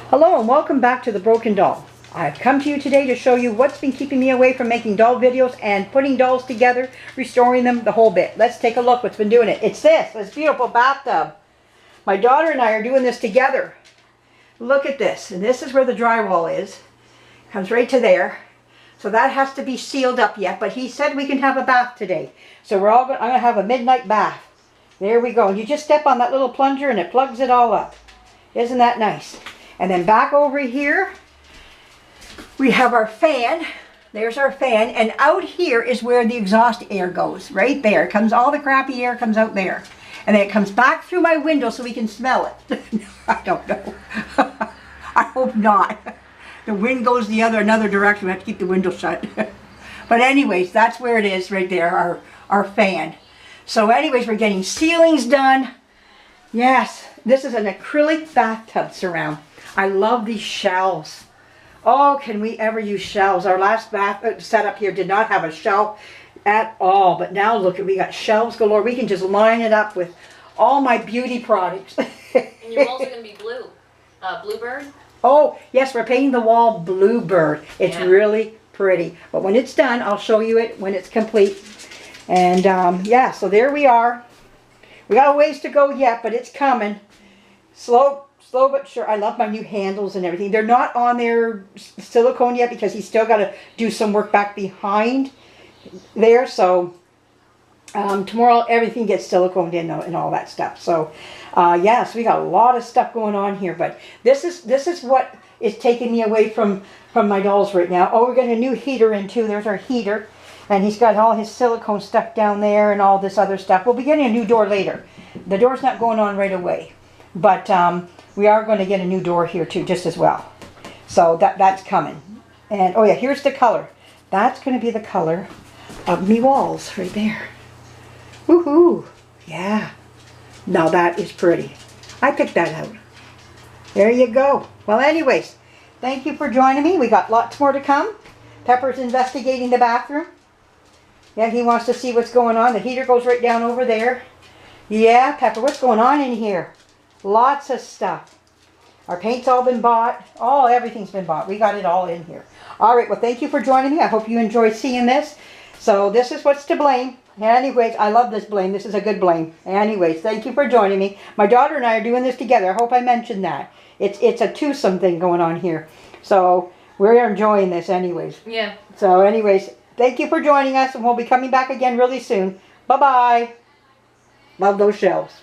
Hello and welcome back to The Broken Doll. I've come to you today to show you what's been keeping me away from making doll videos and putting dolls together, restoring them, the whole bit. Let's take a look what's been doing it. It's this beautiful bathtub. My daughter and I are doing this together. Look at this, and this is where the drywall is. Comes right to there. So that has to be sealed up yet, but he said we can have a bath today. So I'm going to have a midnight bath. There we go. You just step on that little plunger and it plugs it all up. Isn't that nice? And then back over here, we have our fan. There's our fan. And out here is where the exhaust air goes. Right there. It comes, all the crappy air comes out there. And then it comes back through my window so we can smell it. I don't know. I hope not. The wind goes another direction. We have to keep the window shut. But anyways, that's where it is right there, our fan. So anyways, we're getting ceilings done. Yes, this is an acrylic bathtub surround. I love these shelves. Oh, can we ever use shelves? Our last bath setup here did not have a shelf at all. But now look, we got shelves galore. We can just line it up with all my beauty products. And your walls are going to be blue. Bluebird? Oh, yes, we're painting the wall Bluebird. It's really pretty. But when it's done, I'll show you it when it's complete. And yeah, so there we are. We got a ways to go yet, but it's coming. Slow but sure. I love my new handles and everything. They're not on their silicone yet because he's still got to do some work back behind there. So tomorrow everything gets siliconed in and all that stuff. So yeah, so we got a lot of stuff going on here. But this is what is taking me away from my dolls right now. Oh, we're getting a new heater in too. There's our heater. And he's got all his silicone stuff down there and all this other stuff. We'll be getting a new door later. The door's not going on right away. But we are going to get a new door here too, just as well. So that's coming. And oh yeah, here's the color. That's going to be the color of me walls right there. Woohoo! Yeah. Now that is pretty. I picked that out. There you go. Well, anyways, thank you for joining me. We got lots more to come. Pepper's investigating the bathroom. Yeah, he wants to see what's going on. The heater goes right down over there. Yeah, Pepper, what's going on in here? Lots of stuff. Our paint's all been bought. Oh, everything's been bought. We got it all in here. All right, well, thank you for joining me. I hope you enjoyed seeing this. So this is what's to blame. Anyways, I love this blame. This is a good blame. Anyways, thank you for joining me. My daughter and I are doing this together. I hope I mentioned that. It's a twosome thing going on here. So we're enjoying this anyways. Yeah. So anyways, thank you for joining us, and we'll be coming back again really soon. Bye-bye. Love those shelves.